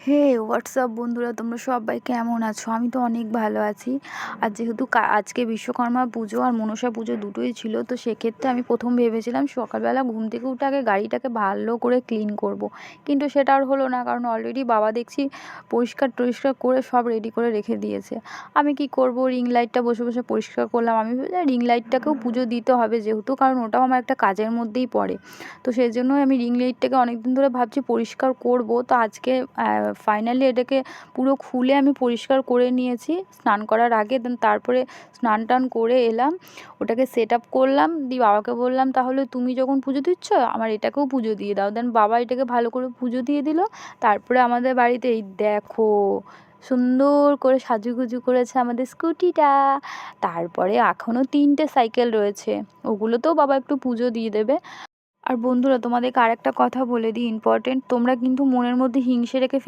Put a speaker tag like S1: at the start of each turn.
S1: হে WhatsApp বন্ধুরা, তোমরা সবাই কেমন আছো? আমি তো অনেক ভালো আছি। আর যেহেতু আজকে বিশ্বকর্মা পুজো আর মনসা পুজো দুটোই ছিল, তো সেক্ষেত্রে আমি প্রথম ভেবেছিলাম সকালবেলা ঘুম থেকে উঠে আগে গাড়িটাকে ভালো করে ক্লিন করব। কিন্তু সেটা আর হলো না, কারণ অলরেডি বাবা দেখছি পরিষ্কার টরিষ্কার করে সব রেডি করে রেখে দিয়েছে। আমি কি করব, রিং লাইটটা বসে বসে পরিষ্কার করলাম। আমি ভেবেছিলাম রিং লাইটটাকেও পুজো দিতে হবে যেহেতু, কারণ ওটাও আমার একটা কাজের মধ্যেই পড়ে। তো সেই জন্যই আমি রিং লাইটটাকে অনেক দিন ধরে ভাবছি পরিষ্কার করব। তো আজকে ফাইনালি এটাকে পুরো খুলে আমি পরিষ্কার করে নিয়েছি স্নান করার আগে। দেন তারপরে স্নান টান করে এলাম, ওটাকে সেট আপ করলাম, দিয়ে বাবাকে বললাম তাহলে তুমি যখন পুজো দিচ্ছ আমার এটাকেও পুজো দিয়ে দাও। দেন বাবা এটাকে ভালো করে পুজো দিয়ে দিল। তারপরে আমাদের বাড়িতে এই দেখো সুন্দর করে সাজুগুজু করেছে আমাদের স্কুটিটা। তারপরে এখনও 3টে সাইকেল রয়েছে, ওগুলোতেও বাবা একটু পুজো দিয়ে দেবে। আর বন্ধুরা, তোমাদেরকে আরেকটা কথা বলে দিই ইম্পর্টেন্ট, তোমরা কিন্তু মনের মধ্যে হিংসে রেখে